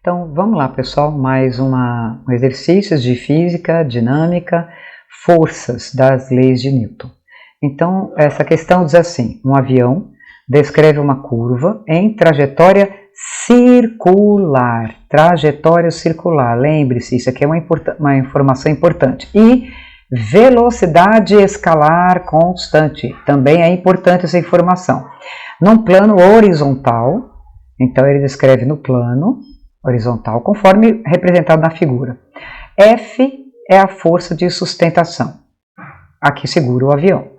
Então, vamos lá, pessoal, mais um exercício de física, dinâmica, forças das leis de Newton. Então, essa questão diz assim: um avião descreve uma curva em trajetória circular. Trajetória circular, lembre-se, isso aqui é uma informação importante. E velocidade escalar constante, também é importante essa informação. Num plano horizontal, então ele descreve no plano horizontal, conforme representado na figura. F é a força de sustentação, aqui segura o avião.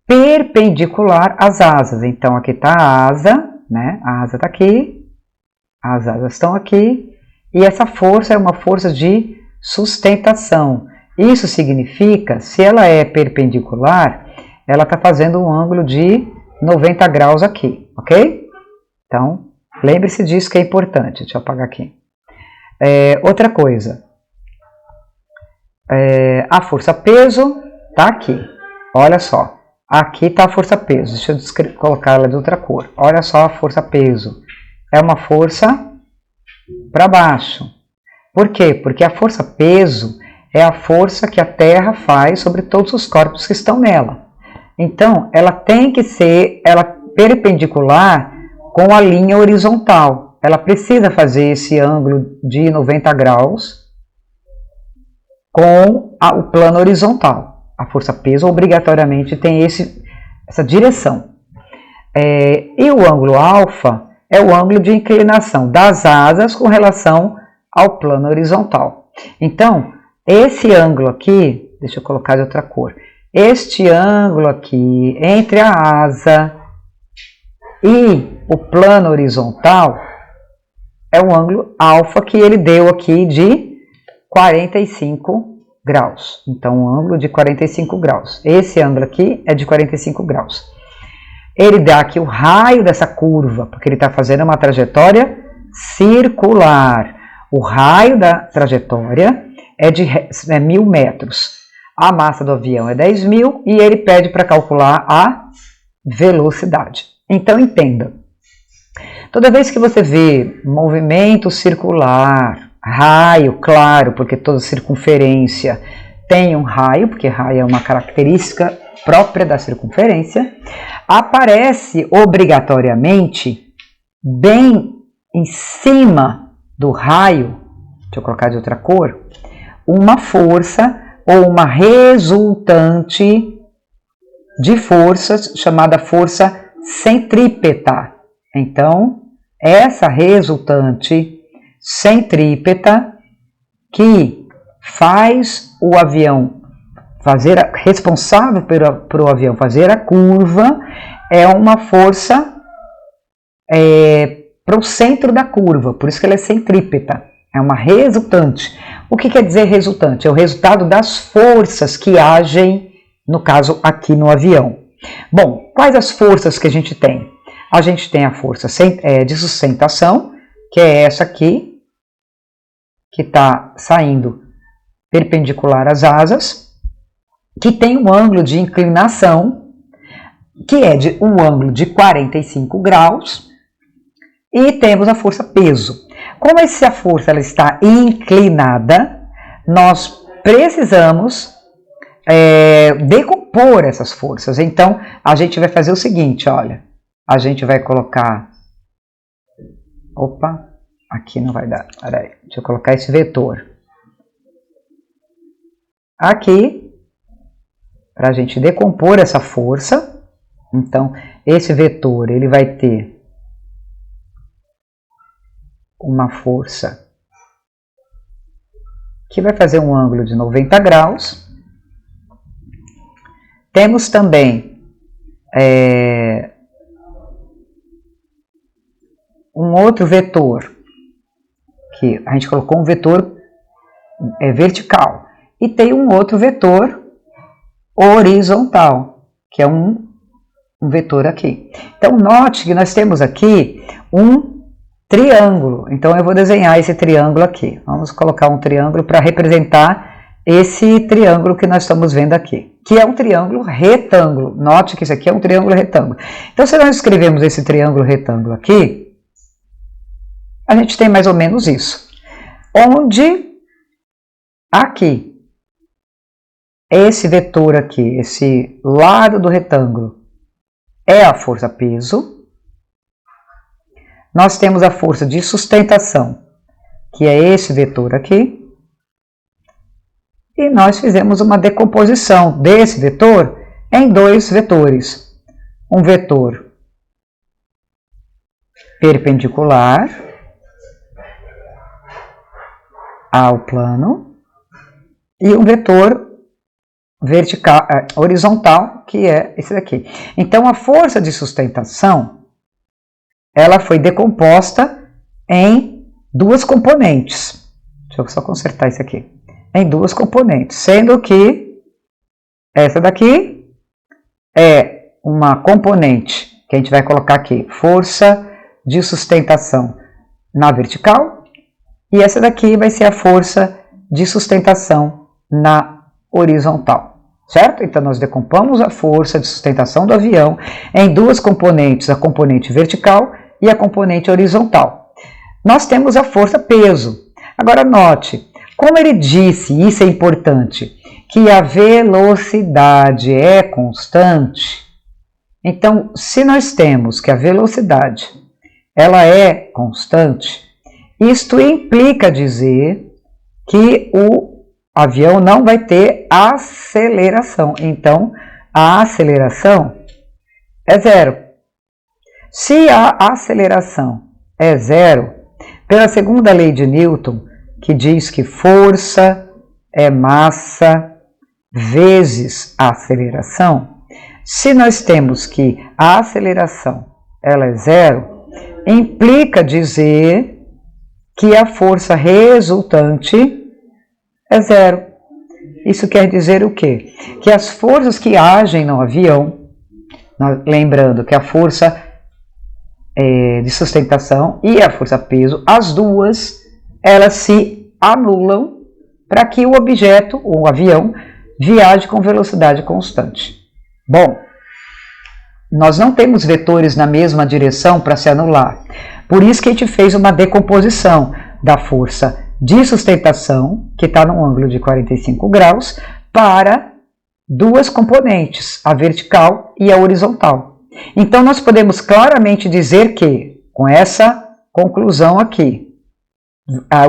Perpendicular às asas, então aqui está a asa, né? A asa está aqui, as asas estão aqui, e essa força é uma força de sustentação. Isso significa, se ela é perpendicular, ela está fazendo um ângulo de 90 graus aqui, ok? Então, lembre-se disso que é importante. Deixa eu apagar aqui. Outra coisa, a força-peso está aqui, olha só. Aqui está a força-peso, deixa eu colocar ela de outra cor. Olha só a força-peso, é uma força para baixo. Por quê? Porque a força-peso é a força que a Terra faz sobre todos os corpos que estão nela. Então, ela tem que ser perpendicular com a linha horizontal. Ela precisa fazer esse ângulo de 90 graus com o plano horizontal. A força-peso obrigatoriamente tem essa direção. E o ângulo alfa é o ângulo de inclinação das asas com relação ao plano horizontal. Então, esse ângulo aqui, deixa eu colocar de outra cor, este ângulo aqui entre a asa e o plano horizontal é o ângulo alfa que ele deu aqui de 45 graus. Então, um ângulo de 45 graus. Esse ângulo aqui é de 45 graus. Ele dá aqui o raio dessa curva, porque ele está fazendo uma trajetória circular. O raio da trajetória é de 1.000 metros. A massa do avião é 10.000 e ele pede para calcular a velocidade. Então, entenda. Toda vez que você vê movimento circular, raio, claro, porque toda circunferência tem um raio, porque raio é uma característica própria da circunferência, aparece obrigatoriamente bem em cima do raio, deixa eu colocar de outra cor, uma força ou uma resultante de forças chamada força centrípeta. Então, essa resultante centrípeta que faz o avião responsável para o avião fazer a curva é uma força para o centro da curva, por isso que ela é centrípeta, é uma resultante. O que quer dizer resultante? É o resultado das forças que agem, no caso aqui no avião. Bom, quais as forças que a gente tem? A gente tem a força de sustentação, que é essa aqui, que está saindo perpendicular às asas, que tem um ângulo de inclinação, que é de um ângulo de 45 graus, e temos a força-peso. Como essa força ela está inclinada, nós precisamos decompor essas forças. Então, a gente vai fazer o seguinte, olha, a gente vai colocar, opa, aqui não vai dar, peraí, deixa eu colocar esse vetor aqui, para a gente decompor essa força. Então, esse vetor, ele vai ter uma força que vai fazer um ângulo de 90 graus. Temos também um outro vetor, que a gente colocou um vetor vertical, e tem um outro vetor horizontal, que é um vetor aqui. Então, note que nós temos aqui um triângulo. Então, eu vou desenhar esse triângulo aqui. Vamos colocar um triângulo para representar esse triângulo que nós estamos vendo aqui, que é um triângulo retângulo. Note que isso aqui é um triângulo retângulo. Então, se nós escrevemos esse triângulo retângulo aqui, a gente tem mais ou menos isso. Onde aqui, esse vetor aqui, esse lado do retângulo, é a força peso. Nós temos a força de sustentação, que é esse vetor aqui. E nós fizemos uma decomposição desse vetor em dois vetores. Um vetor perpendicular ao plano e um vetor vertical, horizontal, que é esse daqui. Então, a força de sustentação, ela foi decomposta em duas componentes. Deixa eu só consertar isso aqui. Em duas componentes, sendo que essa daqui é uma componente que a gente vai colocar aqui, força de sustentação na vertical, e essa daqui vai ser a força de sustentação na horizontal, certo? Então, nós decompomos a força de sustentação do avião em duas componentes, a componente vertical e a componente horizontal. Nós temos a força peso. Agora, note, como ele disse, isso é importante, que a velocidade é constante. Então, se nós temos que a velocidade ela é constante, isto implica dizer que o avião não vai ter aceleração. Então, a aceleração é zero. Se a aceleração é zero, pela segunda lei de Newton, que diz que força é massa vezes a aceleração, se nós temos que a aceleração ela é zero, implica dizer que a força resultante é zero. Isso quer dizer o quê? Que as forças que agem no avião, lembrando que a força de sustentação e a força peso, as duas, elas se anulam para que o objeto, o avião, viaje com velocidade constante. Bom, nós não temos vetores na mesma direção para se anular. Por isso que a gente fez uma decomposição da força de sustentação, que está num ângulo de 45 graus, para duas componentes, a vertical e a horizontal. Então, nós podemos claramente dizer que, com essa conclusão aqui,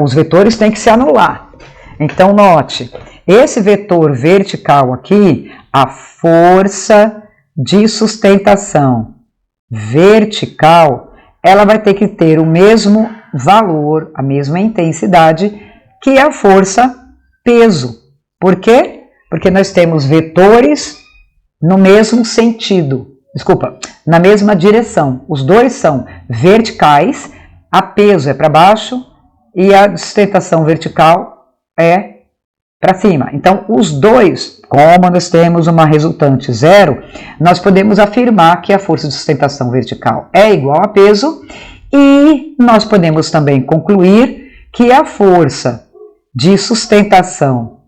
os vetores têm que se anular. Então, note, esse vetor vertical aqui, a força de sustentação vertical, ela vai ter que ter o mesmo valor, a mesma intensidade que a força peso. Por quê? Porque nós temos vetores no mesmo sentido, na mesma direção. Os dois são verticais, a peso é para baixo e a sustentação vertical é para cima. Então, os dois, como nós temos uma resultante zero, nós podemos afirmar que a força de sustentação vertical é igual a peso, e nós podemos também concluir que a força de sustentação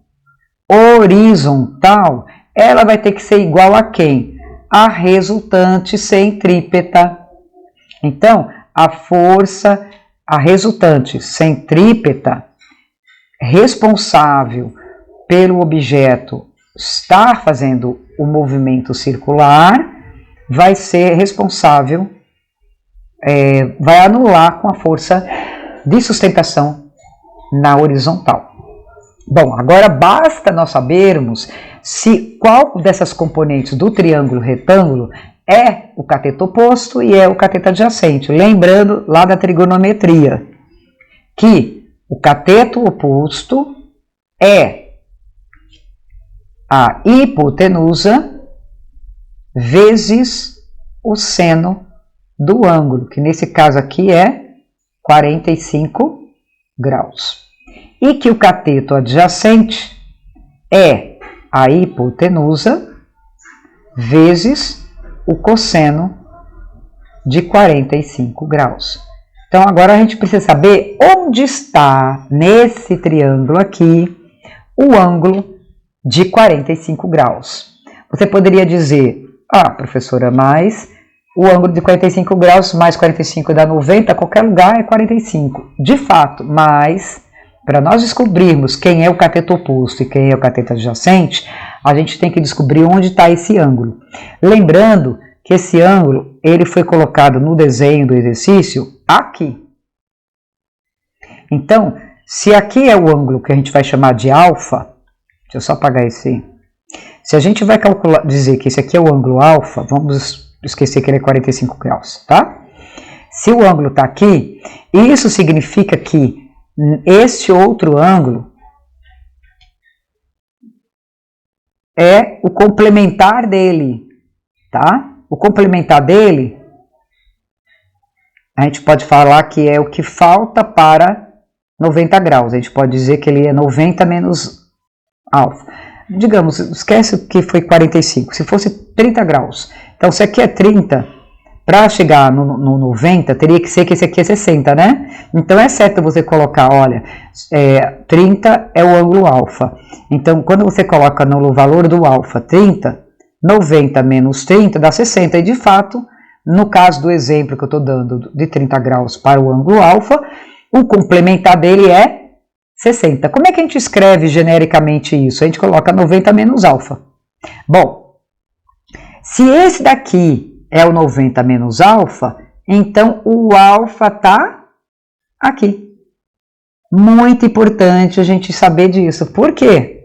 horizontal, ela vai ter que ser igual a quem? A resultante centrípeta. Então, a resultante centrípeta responsável pelo objeto estar fazendo o movimento circular, vai ser responsável, vai anular com a força de sustentação na horizontal. Bom, agora basta nós sabermos qual dessas componentes do triângulo retângulo é o cateto oposto e é o cateto adjacente. Lembrando lá da trigonometria, que o cateto oposto é a hipotenusa vezes o seno do ângulo, que nesse caso aqui é 45 graus. E que o cateto adjacente é a hipotenusa vezes o cosseno de 45 graus. Então, agora a gente precisa saber onde está, nesse triângulo aqui, o ângulo de 45 graus. Você poderia dizer, professora, mas o ângulo de 45 graus mais 45 dá 90, qualquer lugar é 45. De fato, mas para nós descobrirmos quem é o cateto oposto e quem é o cateto adjacente, a gente tem que descobrir onde está esse ângulo. Lembrando que esse ângulo ele foi colocado no desenho do exercício aqui. Então, se aqui é o ângulo que a gente vai chamar de alfa, deixa eu só apagar esse. Se a gente vai calcular, dizer que esse aqui é o ângulo alfa, vamos esquecer que ele é 45 graus, tá? Se o ângulo está aqui, isso significa que este outro ângulo é o complementar dele, tá? O complementar dele, a gente pode falar que é o que falta para 90 graus. A gente pode dizer que ele é 90 menos alfa. Digamos, esquece que foi 45, se fosse 30 graus. Então, se aqui é 30, para chegar no 90, teria que ser que esse aqui é 60, né? Então, é certo você colocar, olha, 30 é o ângulo alfa. Então, quando você coloca no valor do alfa 30, 90 menos 30 dá 60. E, de fato, no caso do exemplo que eu estou dando de 30 graus para o ângulo alfa, o complementar dele é 60. Como é que a gente escreve genericamente isso? A gente coloca 90 menos alfa. Bom, se esse daqui é o 90 menos alfa, então o alfa está aqui. Muito importante a gente saber disso. Por quê?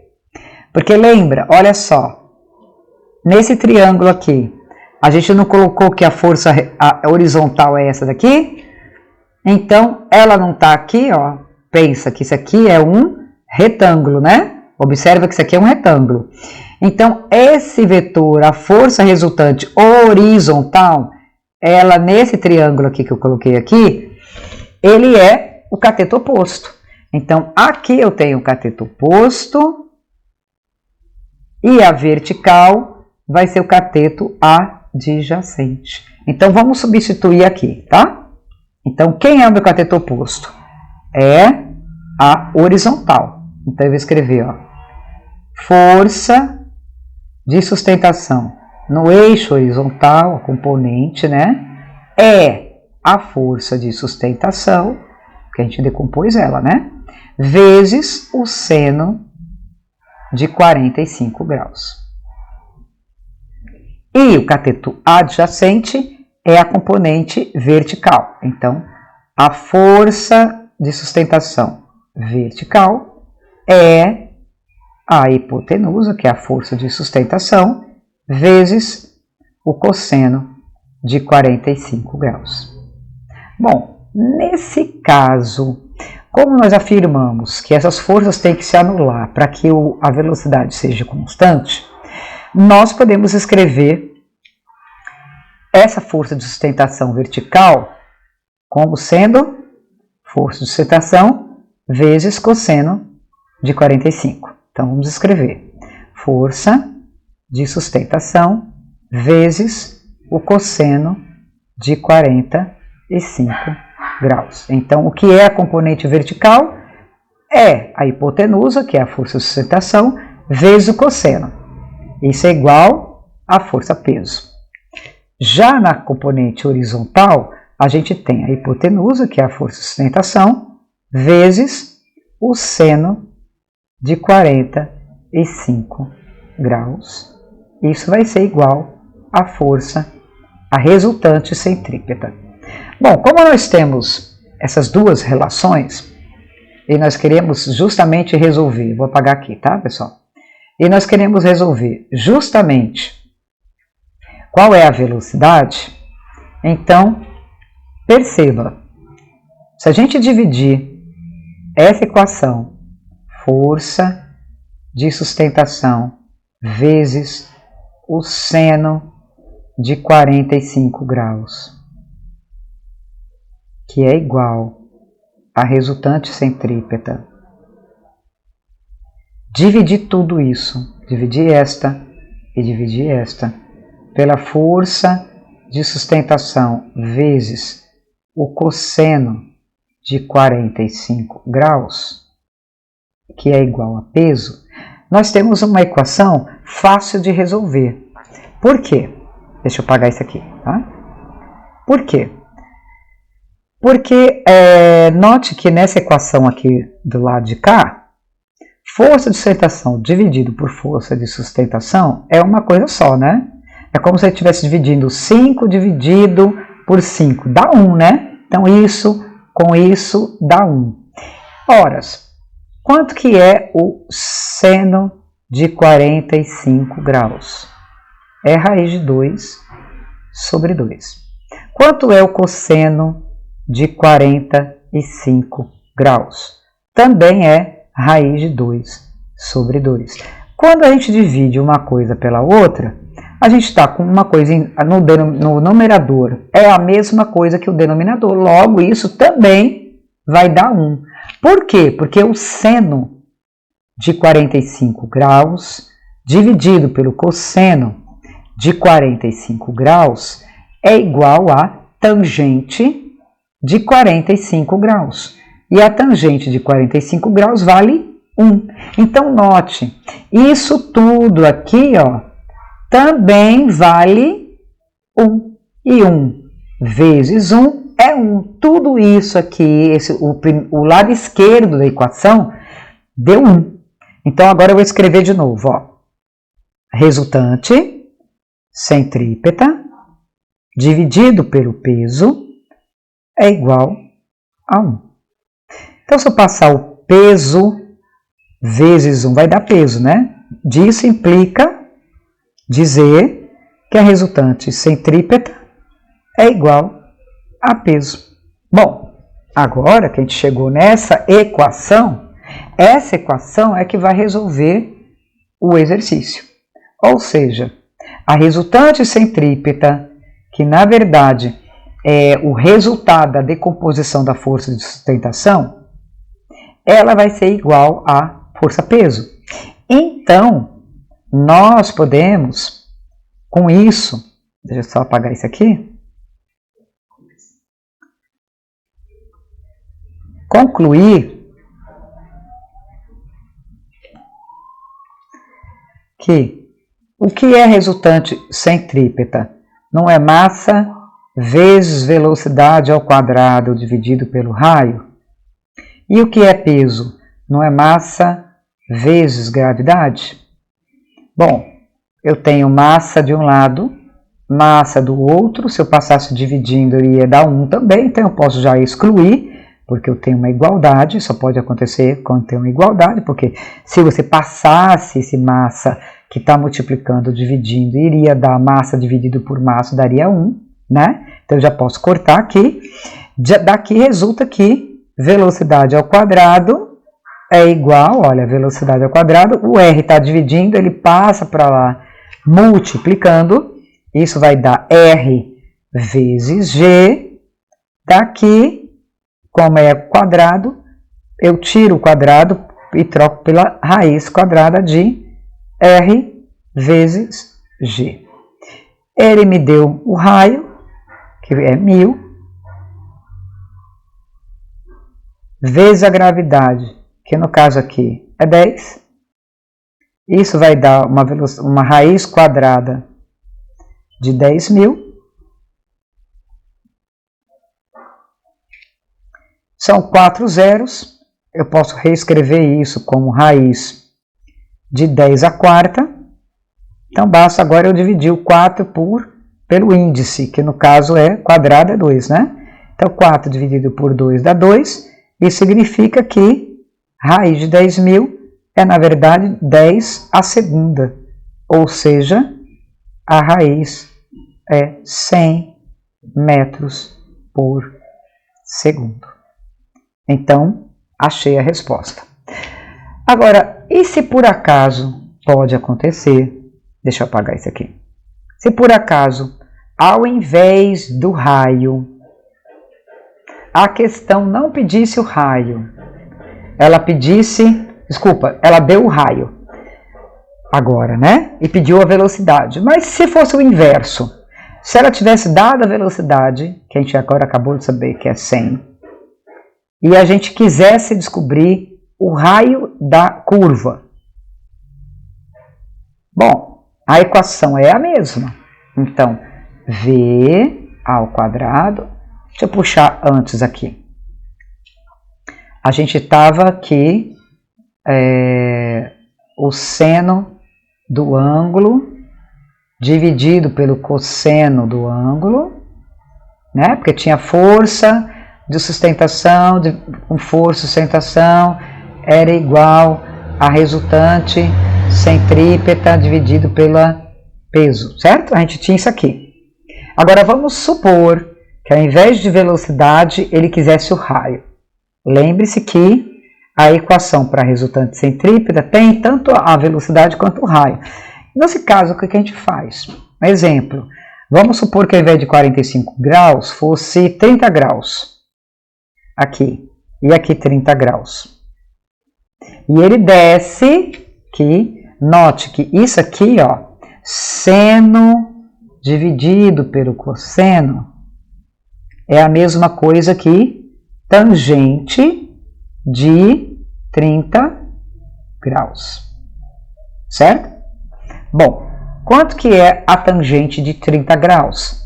Porque lembra, olha só, nesse triângulo aqui, a gente não colocou que a força horizontal é essa daqui? Então, ela não está aqui, ó. Pensa que isso aqui é um retângulo, né? Observa que isso aqui é um retângulo. Então, esse vetor, a força resultante horizontal, ela nesse triângulo aqui que eu coloquei aqui, ele é o cateto oposto. Então, aqui eu tenho o cateto oposto e a vertical vai ser o cateto adjacente. Então, vamos substituir aqui, tá? Então, quem é o meu cateto oposto? É a horizontal. Então, eu vou escrever, ó, força de sustentação no eixo horizontal, a componente, né? É a força de sustentação, que a gente decompôs ela, né? Vezes o seno de 45 graus. E o cateto adjacente é a componente vertical. Então, a força de sustentação vertical é a hipotenusa, que é a força de sustentação, vezes o cosseno de 45 graus. Bom, nesse caso, como nós afirmamos que essas forças têm que se anular para que a velocidade seja constante, nós podemos escrever essa força de sustentação vertical como sendo força de sustentação vezes cosseno de 45. Então, vamos escrever força de sustentação vezes o cosseno de 45 graus. Então, o que é a componente vertical? É a hipotenusa, que é a força de sustentação, vezes o cosseno. Isso é igual à força-peso. Já na componente horizontal, a gente tem a hipotenusa, que é a força de sustentação, vezes o seno de 45 graus. Isso vai ser igual à força, a resultante centrípeta. Bom, como nós temos essas duas relações, e nós queremos justamente resolver, vou apagar aqui, tá, pessoal? E nós queremos resolver justamente qual é a velocidade. Então, perceba, se a gente dividir essa equação, força de sustentação vezes o seno de 45 graus, que é igual à resultante centrípeta, dividir tudo isso, dividir esta e dividir esta, pela força de sustentação vezes o cosseno de 45 graus, que é igual a peso, nós temos uma equação fácil de resolver. Por quê? Deixa eu apagar isso aqui, tá? Por quê? Porque note que nessa equação aqui do lado de cá, força de sustentação dividido por força de sustentação é uma coisa só, né? É como se eu estivesse dividindo 5 dividido por 5, dá 1, né? Então isso com isso dá 1. Ora, quanto que é o seno de 45 graus? É raiz de 2 sobre 2. Quanto é o cosseno de 45 graus? Também é raiz de 2 sobre 2. Quando a gente divide uma coisa pela outra, a gente está com uma coisa no numerador. É a mesma coisa que o denominador. Logo, isso também vai dar 1. Por quê? Porque o seno de 45 graus dividido pelo cosseno de 45 graus é igual a tangente de 45 graus. E a tangente de 45 graus vale 1. Então, note, isso tudo aqui, ó, também vale 1. E 1 vezes 1 é 1. Tudo isso aqui, o lado esquerdo da equação, deu 1. Então, agora eu vou escrever de novo, ó. Resultante centrípeta dividido pelo peso é igual a 1. Então, se eu passar o peso vezes 1, vai dar peso, né? Disso implica dizer que a resultante centrípeta é igual a peso. Bom, agora que a gente chegou nessa equação, essa equação é que vai resolver o exercício. Ou seja, a resultante centrípeta, que na verdade é o resultado da decomposição da força de sustentação, ela vai ser igual a força-peso. Então, nós podemos, com isso, deixa eu só apagar isso aqui, concluir que o que é resultante centrípeta? Não é massa vezes velocidade ao quadrado dividido pelo raio? E o que é peso? Não é massa vezes gravidade? Bom, eu tenho massa de um lado, massa do outro. Se eu passasse dividindo, eu ia dar 1 também. Então, eu posso já excluir, porque eu tenho uma igualdade. Só pode acontecer quando tem uma igualdade, porque se você passasse esse massa que está multiplicando, dividindo, iria dar massa dividido por massa, daria 1, né? Então, eu já posso cortar aqui. Daqui resulta que velocidade ao quadrado é igual, olha, velocidade ao quadrado, o R está dividindo, ele passa para lá multiplicando, isso vai dar R vezes G. Daqui, como é quadrado, eu tiro o quadrado e troco pela raiz quadrada de R vezes G. Ele me deu o raio, que é 1000, vezes a gravidade, que no caso aqui é 10. Isso vai dar uma raiz quadrada de 10.000. São 4 zeros. Eu posso reescrever isso como raiz de 10 à quarta. Então, basta agora eu dividir o 4 pelo índice, que no caso é quadrado, é 2, né? Então, 4 dividido por 2 dá 2. Isso significa que raiz de 10.000 é, na verdade, 10 à segunda. Ou seja, a raiz é 100 metros por segundo. Então, achei a resposta. Agora, e se por acaso pode acontecer, deixa eu apagar isso aqui, se por acaso, ao invés do raio, a questão não pedisse o raio, ela deu o raio agora, né? E pediu a velocidade. Mas se fosse o inverso, se ela tivesse dado a velocidade, que a gente agora acabou de saber que é 100, e a gente quisesse descobrir o raio da curva. Bom, a equação é a mesma. Então, V ao quadrado. Deixa eu puxar antes aqui. A gente estava aqui, o seno do ângulo dividido pelo cosseno do ângulo, né? Porque tinha força de sustentação, com força de sustentação, era igual a resultante centrípeta dividido pelo peso, certo? A gente tinha isso aqui. Agora vamos supor que ao invés de velocidade ele quisesse o raio. Lembre-se que a equação para a resultante centrípeta tem tanto a velocidade quanto o raio. Nesse caso, o que a gente faz? Um exemplo, vamos supor que ao invés de 45 graus fosse 30 graus. Aqui, e aqui 30 graus. E ele desce aqui, note que isso aqui, ó, seno dividido pelo cosseno é a mesma coisa que tangente de 30 graus, certo? Bom, quanto que é a tangente de 30 graus?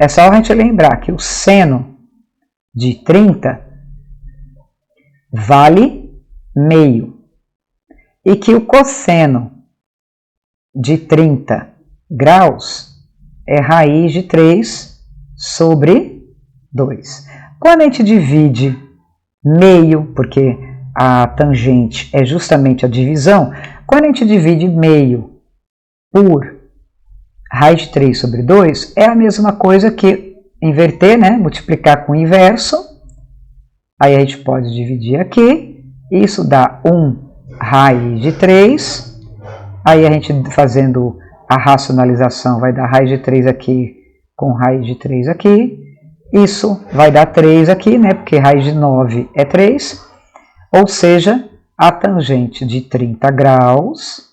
É só a gente lembrar que o seno de 30 vale meio e que o cosseno de 30 graus é raiz de 3 sobre 2. Quando a gente divide meio, porque a tangente é justamente a divisão, quando a gente divide meio por raiz de 3 sobre 2, é a mesma coisa que inverter, né? Multiplicar com o inverso. Aí a gente pode dividir aqui, isso dá 1 raiz de 3, aí a gente fazendo a racionalização vai dar raiz de 3 aqui com raiz de 3 aqui, isso vai dar 3 aqui, né, porque raiz de 9 é 3, ou seja, a tangente de 30 graus,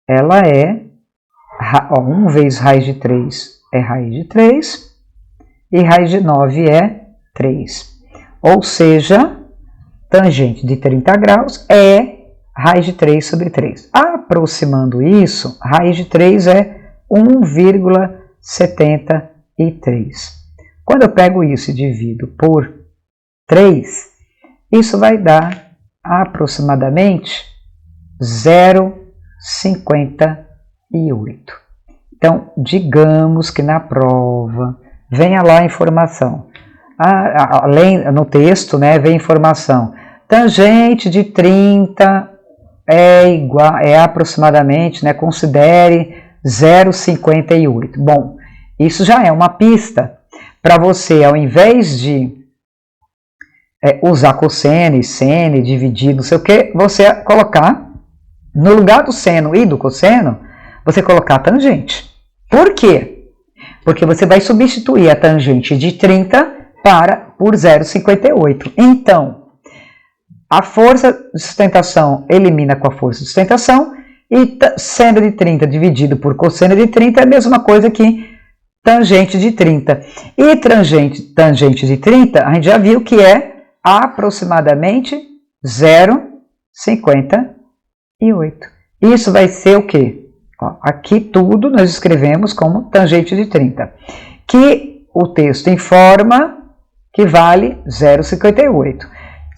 ela é, 1 vezes raiz de 3 é raiz de 3, e raiz de 9 é 3. Ou seja, tangente de 30 graus é raiz de 3 sobre 3. Aproximando isso, raiz de 3 é 1,73. Quando eu pego isso e divido por 3, isso vai dar aproximadamente 0,58. Então, digamos que na prova venha lá a informação. Além no texto, né, vem informação. Tangente de 30 é aproximadamente, né, considere 0,58. Bom, isso já é uma pista para você, ao invés de usar cosseno e seno, dividir, não sei o que, você colocar, no lugar do seno e do cosseno, você colocar a tangente. Por quê? Porque você vai substituir a tangente de 30 por 0,58. Então, a força de sustentação elimina com a força de sustentação e seno de 30 dividido por cosseno de 30 é a mesma coisa que tangente de 30. E tangente de 30, a gente já viu que é aproximadamente 0,58. Isso vai ser o quê? Ó, aqui tudo nós escrevemos como tangente de 30, que o texto informa que vale 0,58.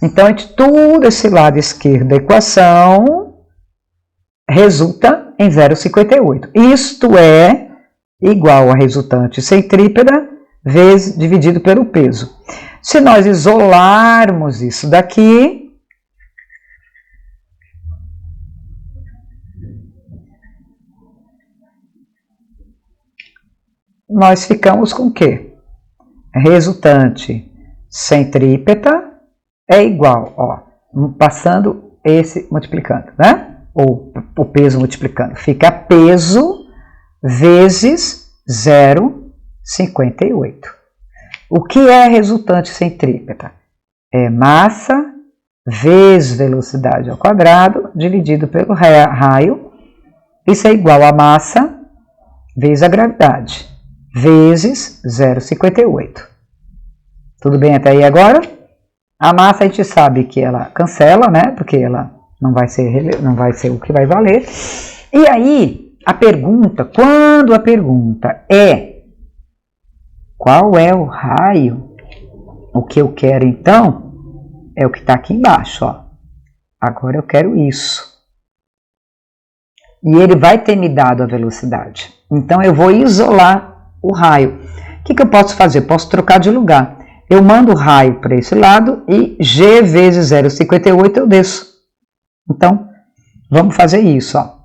Então, tudo esse lado esquerdo da equação resulta em 0,58. Isto é igual a resultante centrípeta vezes dividido pelo peso. Se nós isolarmos isso daqui, nós ficamos com o quê? Resultante centrípeta é igual, ó, passando esse multiplicando, né? Ou o peso multiplicando. Fica peso vezes 0,58. O que é resultante centrípeta? É massa vezes velocidade ao quadrado dividido pelo raio. Isso é igual a massa vezes a gravidade, vezes 0,58. Tudo bem até aí agora? A massa a gente sabe que ela cancela, né? Porque ela não vai ser o que vai valer. E aí, a pergunta, quando a pergunta é qual é o raio? O que eu quero, então, é o que está aqui embaixo, ó. Agora eu quero isso. E ele vai ter me dado a velocidade. Então, eu vou isolar o raio. O que eu posso fazer? Posso trocar de lugar. Eu mando o raio para esse lado e G vezes 0,58 eu desço. Então, vamos fazer isso, ó.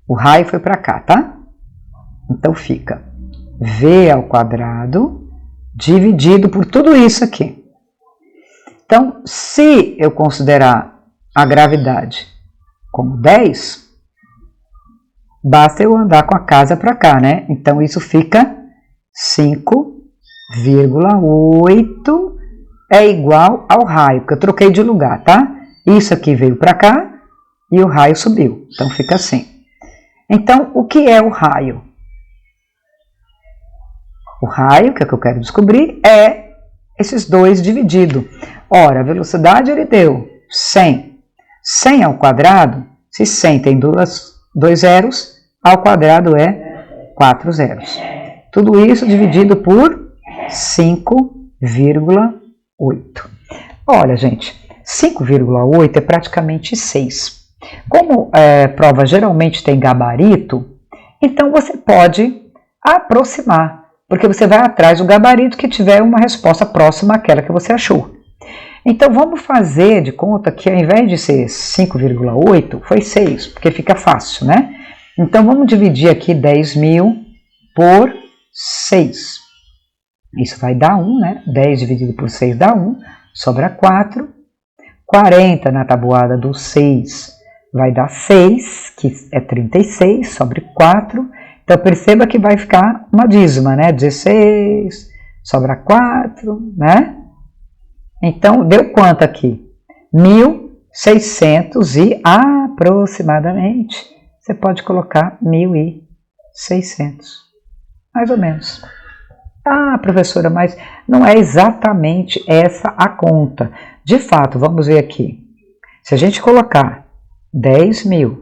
O raio foi para cá, tá? Então, fica V ao quadrado dividido por tudo isso aqui. Então, se eu considerar a gravidade como 10, basta eu andar com a casa para cá, né? Então, isso fica 5,8 é igual ao raio, que eu troquei de lugar, tá? Isso aqui veio para cá e o raio subiu. Então, fica assim. Então, o que é o raio? O raio, que é o que eu quero descobrir, é esses dois dividido. Ora, a velocidade ele deu 100. 100 ao quadrado, se 100 tem dois zeros, ao quadrado é 4 zeros. Tudo isso dividido por 5,8. Olha, gente, 5,8 é praticamente 6. Como prova geralmente tem gabarito, então você pode aproximar, porque você vai atrás do gabarito que tiver uma resposta próxima àquela que você achou. Então, vamos fazer de conta que ao invés de ser 5,8, foi 6, porque fica fácil, né? Então, vamos dividir aqui 10.000 por 6. Isso vai dar 1, né? 10 dividido por 6 dá 1, sobra 4. 40 na tabuada do 6 vai dar 6, que é 36, sobre 4. Então, perceba que vai ficar uma dízima, né? 16, sobra 4, né? Então, deu quanto aqui? 1.600 e aproximadamente, você pode colocar 1.600, mais ou menos. Ah, professora, mas não é exatamente essa a conta. De fato, vamos ver aqui. Se a gente colocar 10.000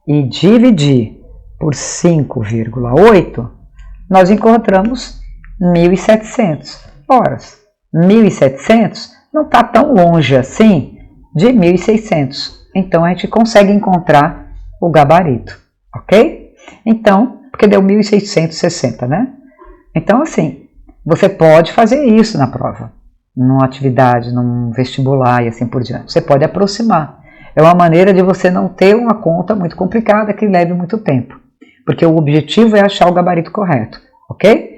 e dividir por 5,8, nós encontramos 1.700 horas. 1.700 não está tão longe assim de 1.600. Então, a gente consegue encontrar o gabarito, ok? Então, porque deu 1.660, né? Então, assim, você pode fazer isso na prova, numa atividade, num vestibular e assim por diante. Você pode aproximar. É uma maneira de você não ter uma conta muito complicada que leve muito tempo, porque o objetivo é achar o gabarito correto, ok?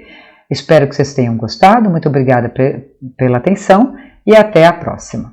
Espero que vocês tenham gostado, muito obrigada pela atenção e até a próxima.